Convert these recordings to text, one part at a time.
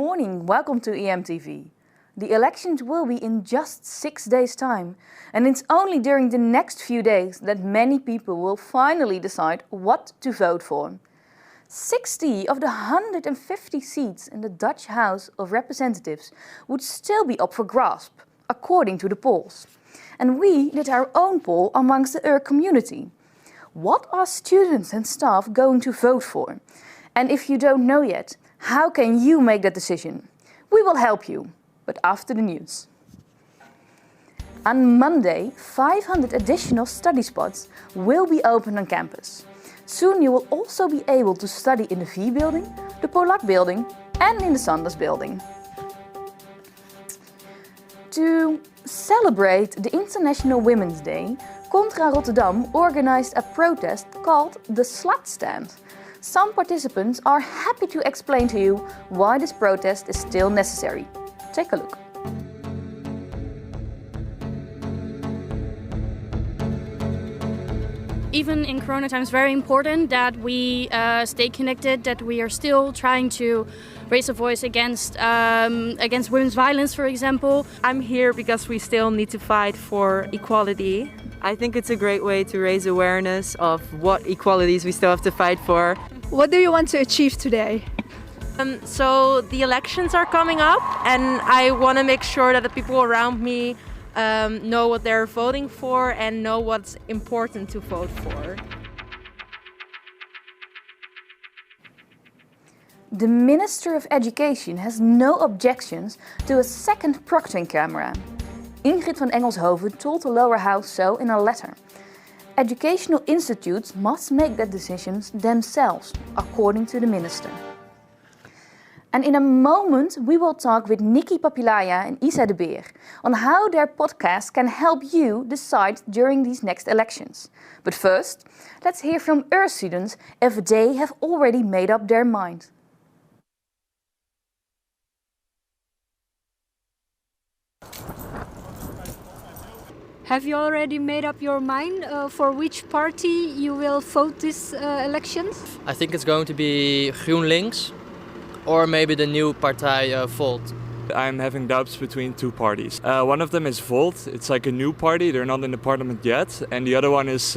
morning, welcome to EMTV. The elections will be in just 6 days' time, and it's only during the next few days that many people will finally decide what to vote for. 60 of the 150 seats in the Dutch House of Representatives would still be up for grasp, according to the polls. And we did our own poll amongst the community. What are students and staff going to vote for? And if you don't know yet, how can you make that decision? We will help you, but after the news. On Monday, 500 additional study spots will be open on campus. Soon you will also be able to study in the V Building, the Polak Building and in the Sanders Building. To celebrate the International Women's Day, Contra Rotterdam organized a protest called the Slut Stand. Some participants are happy to explain to you why this protest is still necessary. Take a look. Even in Corona times, very important that we stay connected, that we are still trying to raise a voice against women's violence, for example. I'm here because we still need to fight for equality. I think it's a great way to raise awareness of what equalities we still have to fight for. What do you want to achieve today? So the elections are coming up and I want to make sure that the people around me know what they're voting for and know what's important to vote for. The Minister of Education has no objections to a second proctoring camera. Ingrid van Engelshoven told the lower house so in a letter. Educational institutes must make their decisions themselves, according to the minister. And in a moment we will talk with Nicky, Papilaja and Isa de Beer on how their podcast can help you decide during these next elections. But first, let's hear from our students if they have already made up their mind. Have you already made up your mind for which party you will vote this elections? I think it's going to be GroenLinks or maybe the new Partij Volt. I'm having doubts between two parties. One of them is Volt. It's like a new party. They're not in the parliament yet. And the other one is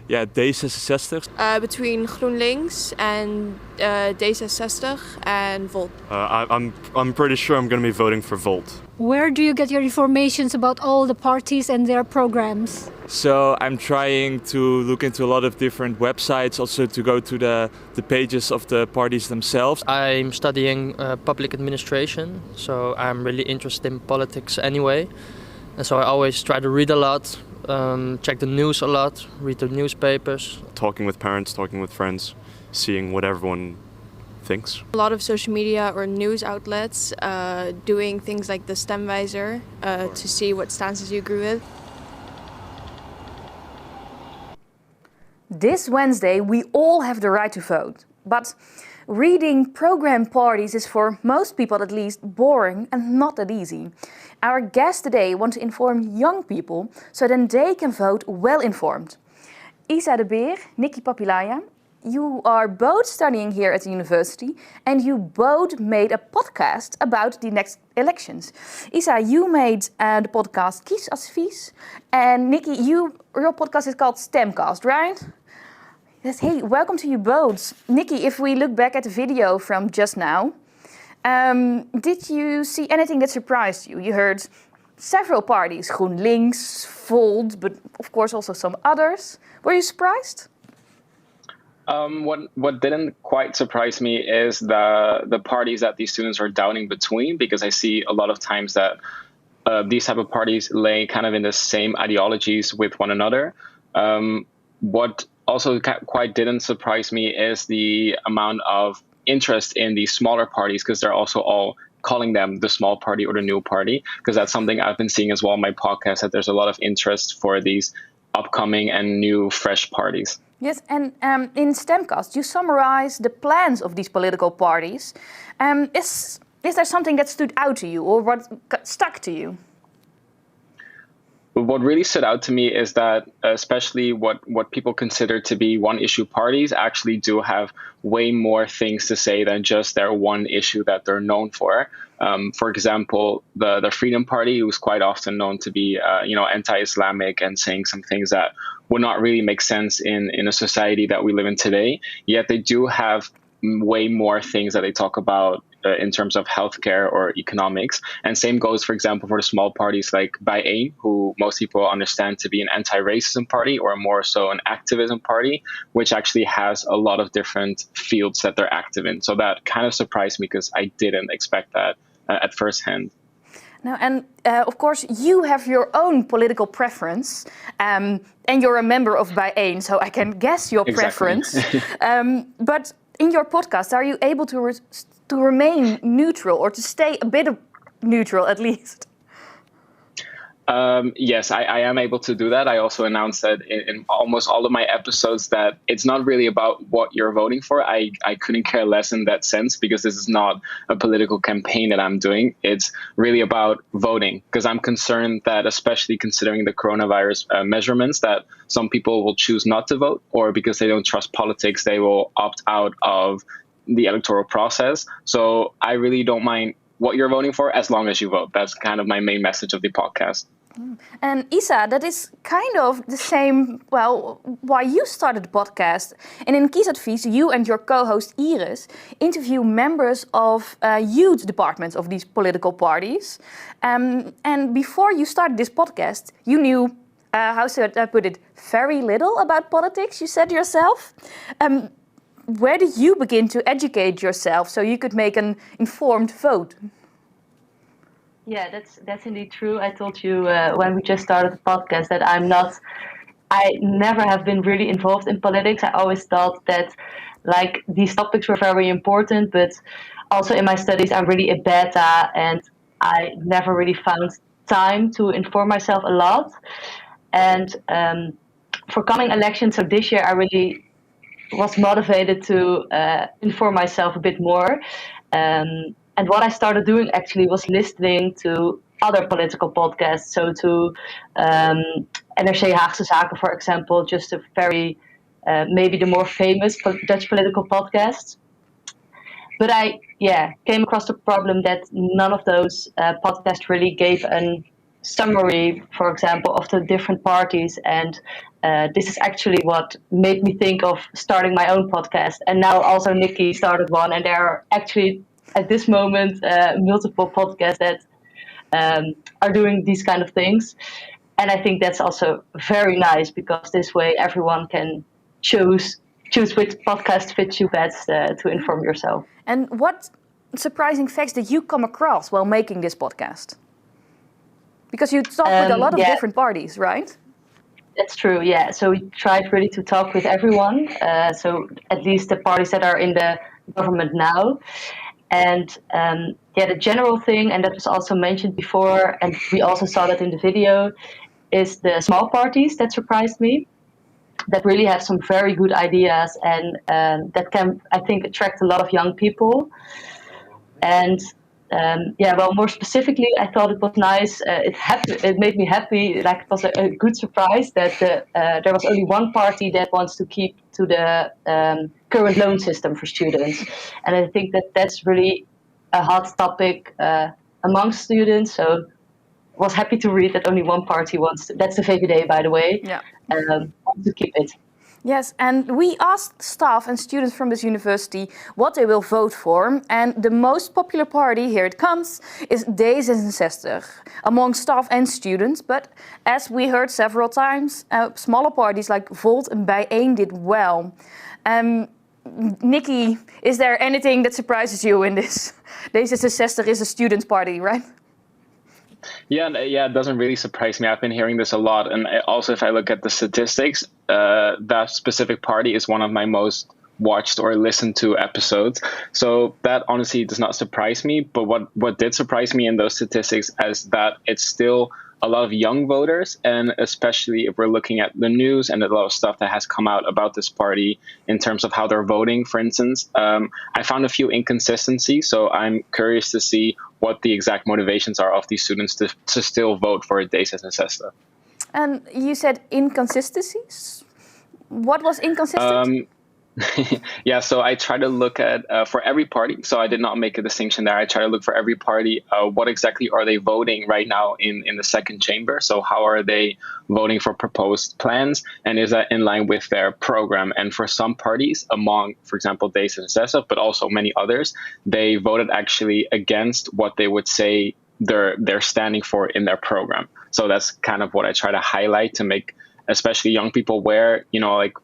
D66. Between GroenLinks and D66 and Volt. I'm pretty sure I'm going to be voting for Volt. Where do you get your information about all the parties and their programs? So I'm trying to look into a lot of different websites, also to go to the pages of the parties themselves. I'm studying public administration, so I'm really interested in politics anyway. And so I always try to read a lot, check the news a lot, read the newspapers. Talking with parents, talking with friends, seeing what everyone thinks. A lot of social media or news outlets doing things like the Stemwijzer to see what stances you agree with. This Wednesday we all have the right to vote, but reading program parties is for most people at least boring and not that easy. Our guests today want to inform young people so then they can vote well informed. Isa de Beer, Nicky, Papilaja, you are both studying here at the university and you both made a podcast about the next elections. Isa, you made the podcast KiesAdvies, and Nicky, your podcast is called Stemcast, right? Yes, hey, welcome to you both. Nicky, if we look back at the video from just now, did you see anything that surprised you? You heard several parties, GroenLinks, Volt, but of course also some others. Were you surprised? What didn't quite surprise me is the parties that these students are doubting between, because I see a lot of times that these type of parties lay kind of in the same ideologies with one another. What also quite didn't surprise me is the amount of interest in the smaller parties, because they're also all calling them the small party or the new party, because that's something I've been seeing as well in my podcast, that there's a lot of interest for these upcoming and new fresh parties. Yes, and in Stemcast you summarize the plans of these political parties. Is there something that stood out to you or what stuck to you? what really stood out to me is that especially what people consider to be one issue parties actually do have way more things to say than just their one issue that they're known for. For example, the Freedom Party was quite often known to be anti-Islamic and saying some things that would not really make sense in a society that we live in today. Yet they do have way more things that they talk about in terms of healthcare or economics. And same goes, for example, for the small parties like Bijeen, who most people understand to be an anti-racism party or more so an activism party, which actually has a lot of different fields that they're active in. So that kind of surprised me because I didn't expect that at first hand. Now, and of course, you have your own political preference, and you're a member of Bijeen, so I can guess your preference. But in your podcast, are you able to remain neutral or to stay a bit neutral at least? Yes, I am able to do that. I also announced that in almost all of my episodes that it's not really about what you're voting for. I couldn't care less in that sense because this is not a political campaign that I'm doing. It's really about voting because I'm concerned that, especially considering the coronavirus measurements, that some people will choose not to vote, or because they don't trust politics, they will opt out of the electoral process. So I really don't mind what you're voting for as long as you vote. That's kind of my main message of the podcast. And Isa, that is kind of the same, well, why you started the podcast. And in KiesAdvies, you and your co-host Iris interview members of youth departments of these political parties. And before you started this podcast, you knew, how should I put it, very little about politics, you said yourself. Where did you begin to educate yourself so you could make an informed vote? Yeah, that's indeed true. I told you when we just started the podcast that I never have been really involved in politics. I always thought that like these topics were very important, but also in my studies I'm really a beta and I never really found time to inform myself a lot. And for coming elections, so this year I really was motivated to inform myself a bit more. And what I started doing actually was listening to other political podcasts. So to NRC Haagse Zaken, for example, just a very, maybe the more famous Dutch political podcasts. But I came across the problem that none of those podcasts really gave a summary, for example, of the different parties. And this is actually what made me think of starting my own podcast. And now also Nicky started one, and there are actually at this moment multiple podcasts that are doing these kind of things. And I think that's also very nice because this way everyone can choose which podcast fits you best to inform yourself. And what surprising facts did you come across while making this podcast? Because you talked with a lot of different parties, right? That's true, yeah. So we tried really to talk with everyone. So at least the parties that are in the government now. And the general thing, and that was also mentioned before, and we also saw that in the video, is the small parties that surprised me, that really have some very good ideas and that can, I think, attract a lot of young people. And more specifically, I thought it was nice. It made me happy. Like it was a good surprise that there was only one party that wants to keep to the current loan system for students, and I think that that's really a hot topic among students. So, I was happy to read that only one party wants to. That's the VVD, by the way. Yeah. Want to keep it. Yes, and we asked staff and students from this university what they will vote for. And the most popular party, here it comes, is D66 among staff and students. But as we heard several times, smaller parties like Volt and Bijeen did well. Nicky, is there anything that surprises you in this? D66 is a students' party, right? Yeah, it doesn't really surprise me. I've been hearing this a lot. And also, if I look at the statistics, that specific party is one of my most watched or listened to episodes. So that honestly does not surprise me. But what did surprise me in those statistics is that it's still a lot of young voters, and especially if we're looking at the news and a lot of stuff that has come out about this party in terms of how they're voting, for instance, I found a few inconsistencies. So I'm curious to see what the exact motivations are of these students to still vote for D66. And you said inconsistencies? What was inconsistent? Yeah, so I try to look at for every party. So I did not make a distinction there. I try to look for every party. What exactly are they voting right now in the second chamber? So how are they voting for proposed plans? And is that in line with their program? And for some parties, among, for example, Tessa and Sessa, but also many others, they voted actually against what they would say they're standing for in their program. So that's kind of what I try to highlight to make especially young people aware, like,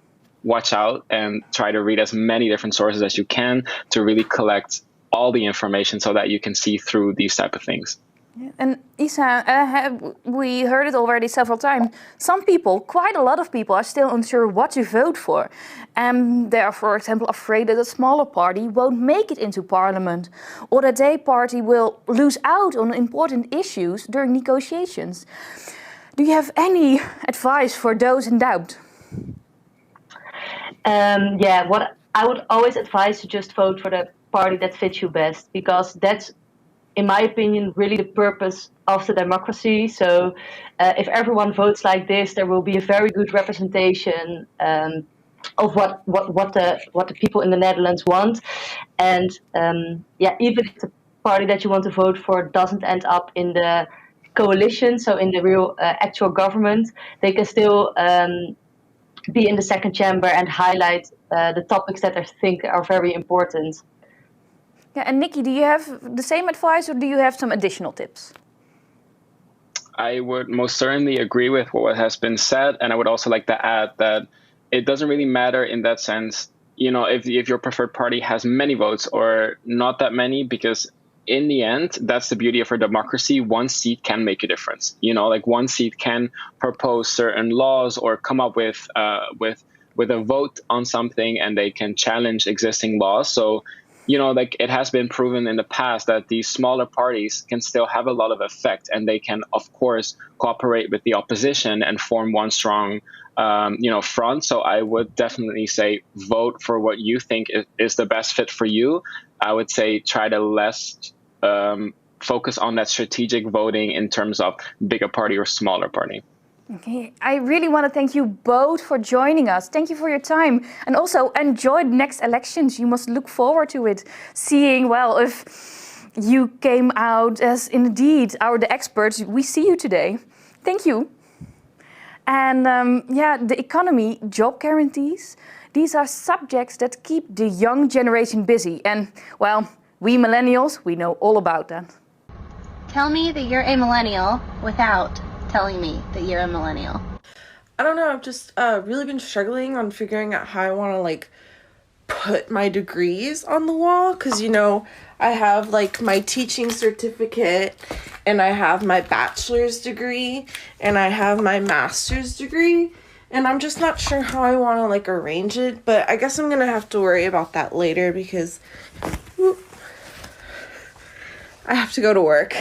watch out and try to read as many different sources as you can to really collect all the information so that you can see through these type of things. Yeah. And Isa, we heard it already several times. Some people, quite a lot of people, are still unsure what to vote for. And they are, for example, afraid that a smaller party won't make it into parliament, or that their party will lose out on important issues during negotiations. Do you have any advice for those in doubt? What I would always advise to just vote for the party that fits you best, because that's, in my opinion, really the purpose of the democracy. So if everyone votes like this, there will be a very good representation of what the people in the Netherlands want. And even if the party that you want to vote for doesn't end up in the coalition, so in the real actual government, they can still be in the second chamber and highlight the topics that I think are very important. Yeah, and Nicky, do you have the same advice, or do you have some additional tips? I would most certainly agree with what has been said, and I would also like to add that it doesn't really matter in that sense, if your preferred party has many votes or not that many, because in the end, that's the beauty of our democracy. One seat can make a difference. Like one seat can propose certain laws or come up with a vote on something, and they can challenge existing laws. So, like it has been proven in the past that these smaller parties can still have a lot of effect, and they can, of course, cooperate with the opposition and form one strong, front. So I would definitely say vote for what you think is the best fit for you. I would say try to less focus on that strategic voting in terms of bigger party or smaller party. Okay, I really want to thank you both for joining us. Thank you for your time, and also enjoy the next elections. You must look forward to it, seeing, if you came out as indeed the experts. We see you today. Thank you. And the economy, job guarantees, these are subjects that keep the young generation busy. And we millennials, we know all about that. Tell me that you're a millennial without telling me that you're a millennial. I don't know, I've just really been struggling on figuring out how I want to put my degrees on the wall, because I have my teaching certificate, and I have my bachelor's degree, and I have my master's degree, and I'm just not sure how I want to arrange it, but I guess I'm gonna have to worry about that later, because I have to go to work.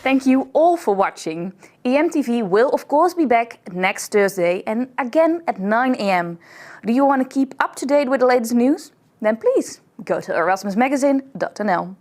Thank you all for watching. EMTV will of course be back next Thursday and again at 9 a.m. Do you want to keep up to date with the latest news? Then please go to erasmusmagazine.nl.